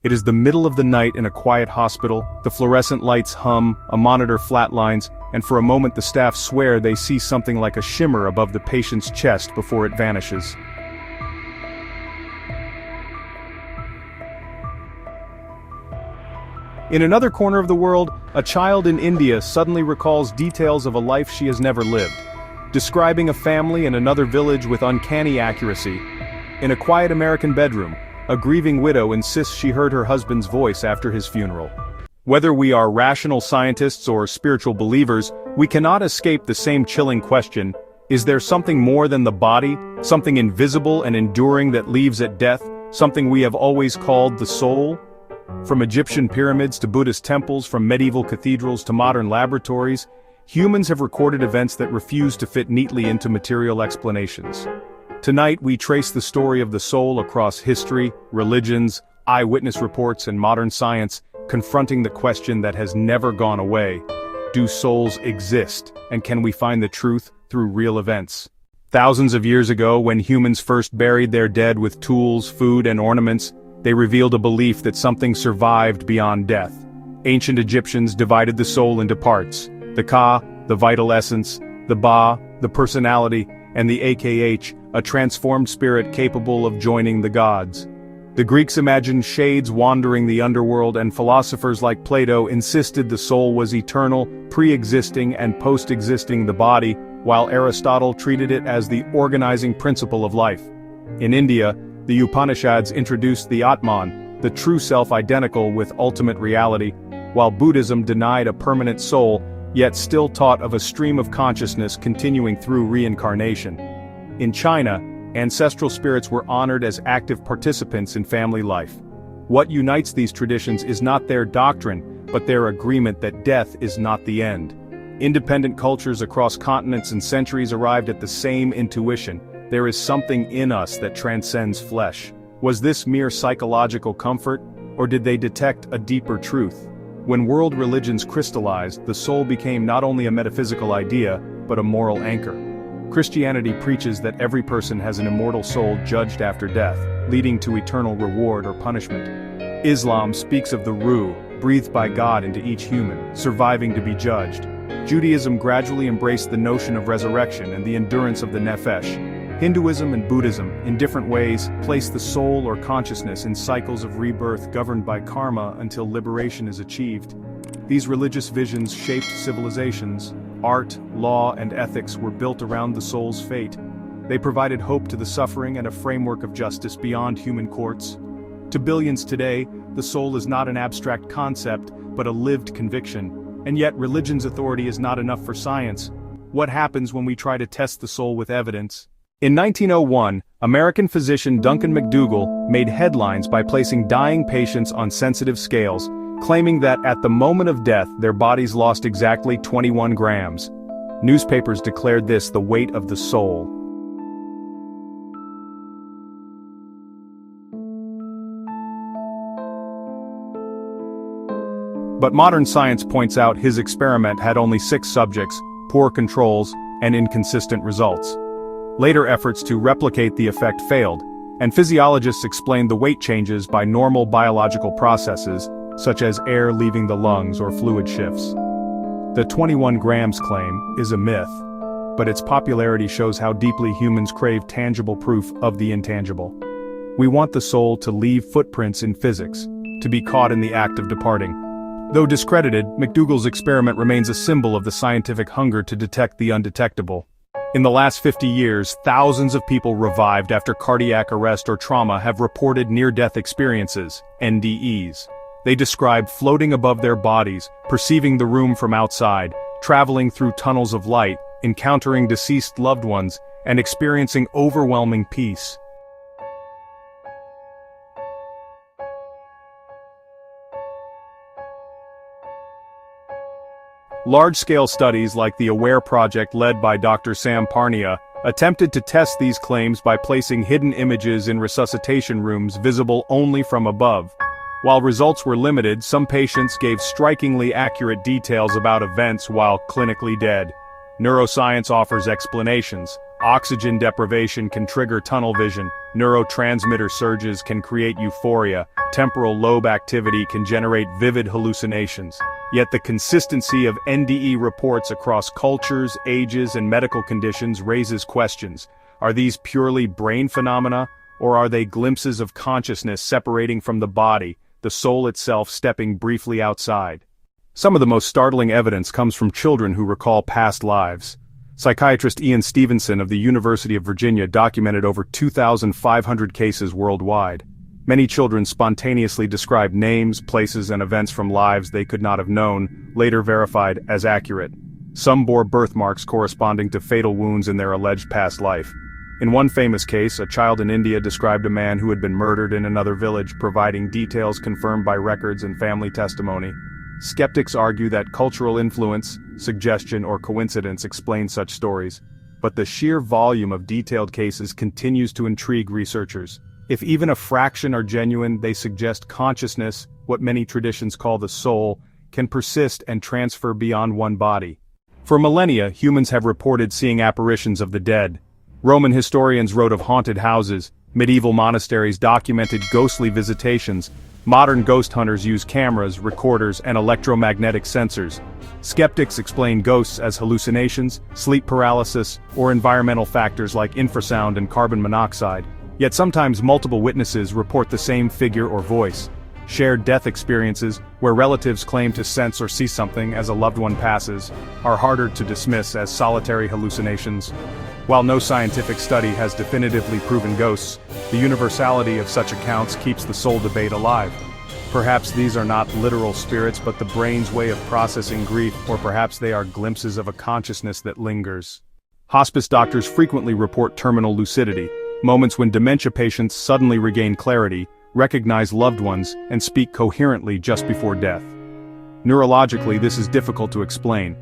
It is the middle of the night in a quiet hospital, the fluorescent lights hum, a monitor flatlines, and for a moment the staff swear they see something like a shimmer above the patient's chest before it vanishes. In another corner of the world, a child in India suddenly recalls details of a life she has never lived, describing a family in another village with uncanny accuracy. In a quiet American bedroom, a grieving widow insists she heard her husband's voice after his funeral. Whether we are rational scientists or spiritual believers, we cannot escape the same chilling question: is there something more than the body, something invisible and enduring that leaves at death, something we have always called the soul? From Egyptian pyramids to Buddhist temples, from medieval cathedrals to modern laboratories, humans have recorded events that refuse to fit neatly into material explanations. Tonight we trace the story of the soul across history, religions, eyewitness reports, and modern science, confronting the question that has never gone away: do souls exist, and can we find the truth through real events? Thousands of years ago, when humans first buried their dead with tools, food, and ornaments, they revealed a belief that something survived beyond death. Ancient Egyptians divided the soul into parts: the Ka, the vital essence; the Ba, the personality; and the Akh, a transformed spirit capable of joining the gods. The Greeks imagined shades wandering the underworld, and philosophers like Plato insisted the soul was eternal, pre-existing and post-existing the body, while Aristotle treated it as the organizing principle of life. In India, the Upanishads introduced the Atman, the true self identical with ultimate reality, while Buddhism denied a permanent soul, yet still taught of a stream of consciousness continuing through reincarnation. In China, ancestral spirits were honored as active participants in family life. What unites these traditions is not their doctrine, but their agreement that death is not the end. Independent cultures across continents and centuries arrived at the same intuition: there is something in us that transcends flesh. Was this mere psychological comfort, or did they detect a deeper truth? When world religions crystallized, the soul became not only a metaphysical idea, but a moral anchor. Christianity preaches that every person has an immortal soul judged after death, leading to eternal reward or punishment. Islam speaks of the ruh, breathed by God into each human, surviving to be judged. Judaism gradually embraced the notion of resurrection and the endurance of the nefesh. Hinduism and Buddhism, in different ways, place the soul or consciousness in cycles of rebirth governed by karma until liberation is achieved. These religious visions shaped civilizations. Art, law, and ethics were built around the soul's fate. They provided hope to the suffering and a framework of justice beyond human courts. To billions today, the soul is not an abstract concept, but a lived conviction. And yet religion's authority is not enough for science. What happens when we try to test the soul with evidence? In 1901, American physician Duncan McDougall made headlines by placing dying patients on sensitive scales, claiming that at the moment of death their bodies lost exactly 21 grams. Newspapers declared this the weight of the soul. But modern science points out his experiment had only 6 subjects, poor controls, and inconsistent results. Later efforts to replicate the effect failed, and physiologists explained the weight changes by normal biological processes, such as air leaving the lungs or fluid shifts. The 21 grams claim is a myth, but its popularity shows how deeply humans crave tangible proof of the intangible. We want the soul to leave footprints in physics, to be caught in the act of departing. Though discredited, McDougall's experiment remains a symbol of the scientific hunger to detect the undetectable. In the last 50 years, thousands of people revived after cardiac arrest or trauma have reported near-death experiences, NDEs. They describe floating above their bodies, perceiving the room from outside, traveling through tunnels of light, encountering deceased loved ones, and experiencing overwhelming peace. Large-scale studies like the AWARE project led by Dr. Sam Parnia attempted to test these claims by placing hidden images in resuscitation rooms visible only from above. While results were limited, some patients gave strikingly accurate details about events while clinically dead. Neuroscience offers explanations. Oxygen deprivation can trigger tunnel vision, Neurotransmitter surges can create euphoria, temporal lobe activity can generate vivid hallucinations. Yet the consistency of NDE reports across cultures, ages, and medical conditions raises questions. Are these purely brain phenomena, or are they glimpses of consciousness separating from the body, the soul itself stepping briefly outside? Some of the most startling evidence comes from children who recall past lives. Psychiatrist Ian Stevenson of the University of Virginia documented over 2,500 cases worldwide. Many children spontaneously described names, places, and events from lives they could not have known, later verified as accurate. Some bore birthmarks corresponding to fatal wounds in their alleged past life. In one famous case, a child in India described a man who had been murdered in another village, providing details confirmed by records and family testimony. Skeptics argue that cultural influence, suggestion, or coincidence explain such stories, but the sheer volume of detailed cases continues to intrigue researchers. If even a fraction are genuine, they suggest consciousness, what many traditions call the soul, can persist and transfer beyond one body. For millennia, humans have reported seeing apparitions of the dead. Roman historians wrote of haunted houses, medieval monasteries documented ghostly visitations. Modern ghost hunters use cameras, recorders, and electromagnetic sensors. Skeptics explain ghosts as hallucinations, sleep paralysis, or environmental factors like infrasound and carbon monoxide. Yet sometimes multiple witnesses report the same figure or voice. Shared death experiences, where relatives claim to sense or see something as a loved one passes, are harder to dismiss as solitary hallucinations. While no scientific study has definitively proven ghosts, the universality of such accounts keeps the soul debate alive. Perhaps these are not literal spirits but the brain's way of processing grief, or perhaps they are glimpses of a consciousness that lingers. Hospice doctors frequently report terminal lucidity, moments when dementia patients suddenly regain clarity, recognize loved ones, and speak coherently just before death. Neurologically, this is difficult to explain.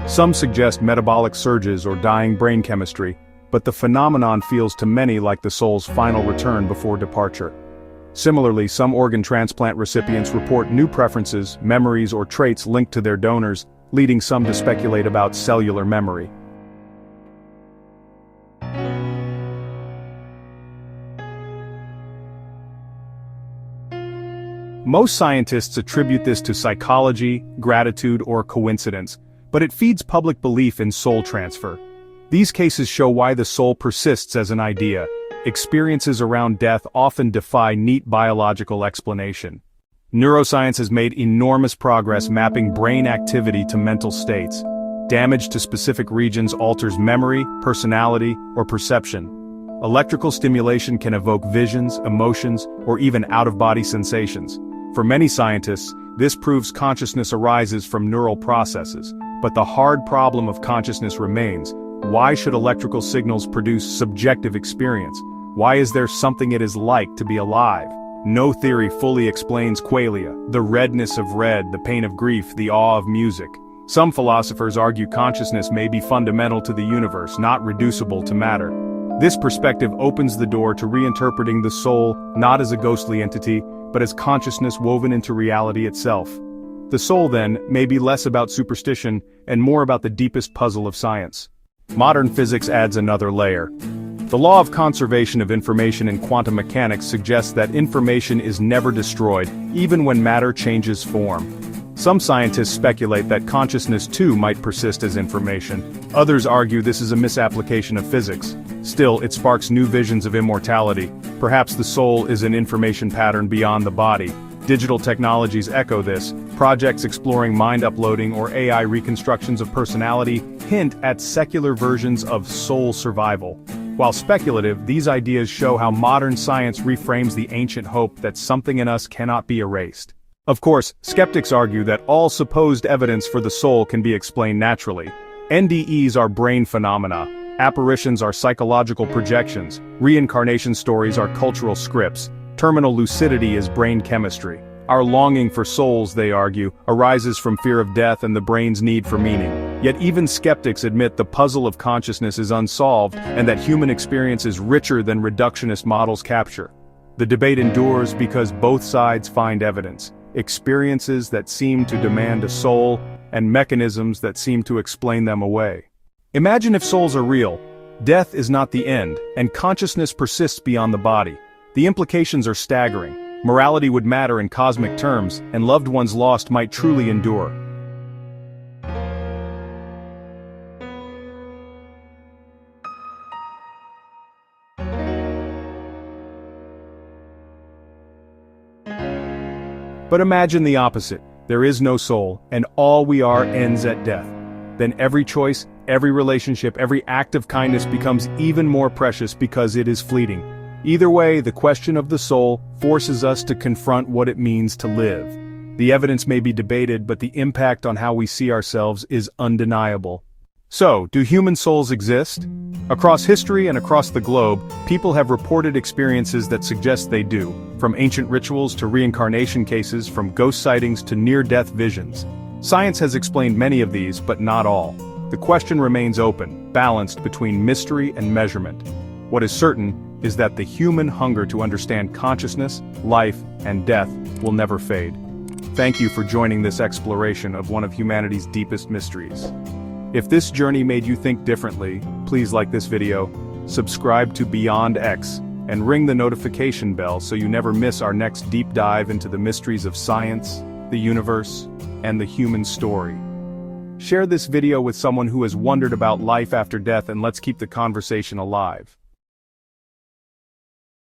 Some suggest metabolic surges or dying brain chemistry, but the phenomenon feels to many like the soul's final return before departure. Similarly, some organ transplant recipients report new preferences, memories, or traits linked to their donors, leading some to speculate about cellular memory. Most scientists attribute this to psychology, gratitude, or coincidence, but it feeds public belief in soul transfer. These cases show why the soul persists as an idea. Experiences around death often defy neat biological explanation. Neuroscience has made enormous progress mapping brain activity to mental states. Damage to specific regions alters memory, personality, or perception. Electrical stimulation can evoke visions, emotions, or even out-of-body sensations. For many scientists, this proves consciousness arises from neural processes. But the hard problem of consciousness remains. Why should electrical signals produce subjective experience? Why is there something it is like to be alive? No theory fully explains qualia, the redness of red, the pain of grief, the awe of music. Some philosophers argue consciousness may be fundamental to the universe, not reducible to matter. This perspective opens the door to reinterpreting the soul not as a ghostly entity, but as consciousness woven into reality itself. The soul, then, may be less about superstition and more about the deepest puzzle of science. Modern physics adds another layer. The law of conservation of information in quantum mechanics suggests that information is never destroyed, even when matter changes form. Some scientists speculate that consciousness too might persist as information. Others argue this is a misapplication of physics. Still, it sparks new visions of immortality. Perhaps the soul is an information pattern beyond the body. Digital technologies echo this. Projects exploring mind uploading or AI reconstructions of personality hint at secular versions of soul survival. While speculative, these ideas show how modern science reframes the ancient hope that something in us cannot be erased. Of course, skeptics argue that all supposed evidence for the soul can be explained naturally. NDEs are brain phenomena, apparitions are psychological projections, reincarnation stories are cultural scripts, terminal lucidity is brain chemistry. Our longing for souls, they argue, arises from fear of death and the brain's need for meaning. Yet even skeptics admit the puzzle of consciousness is unsolved and that human experience is richer than reductionist models capture. The debate endures because both sides find evidence. Experiences that seem to demand a soul, and mechanisms that seem to explain them away. Imagine if souls are real. Death is not the end, and consciousness persists beyond the body. The implications are staggering. Morality would matter in cosmic terms, and loved ones lost might truly endure. But imagine the opposite. There is no soul, and all we are ends at death. Then every choice, every relationship, every act of kindness becomes even more precious because it is fleeting. Either way, the question of the soul forces us to confront what it means to live. The evidence may be debated, but the impact on how we see ourselves is undeniable. So, do human souls exist? Across history and across the globe, people have reported experiences that suggest they do, from ancient rituals to reincarnation cases, from ghost sightings to near-death visions. Science has explained many of these, but not all. The question remains open, balanced between mystery and measurement. What is certain is that the human hunger to understand consciousness, life, and death will never fade. Thank you for joining this exploration of one of humanity's deepest mysteries. If this journey made you think differently, please like this video, subscribe to Beyond X, and ring the notification bell so you never miss our next deep dive into the mysteries of science, the universe, and the human story. Share this video with someone who has wondered about life after death, and let's keep the conversation alive.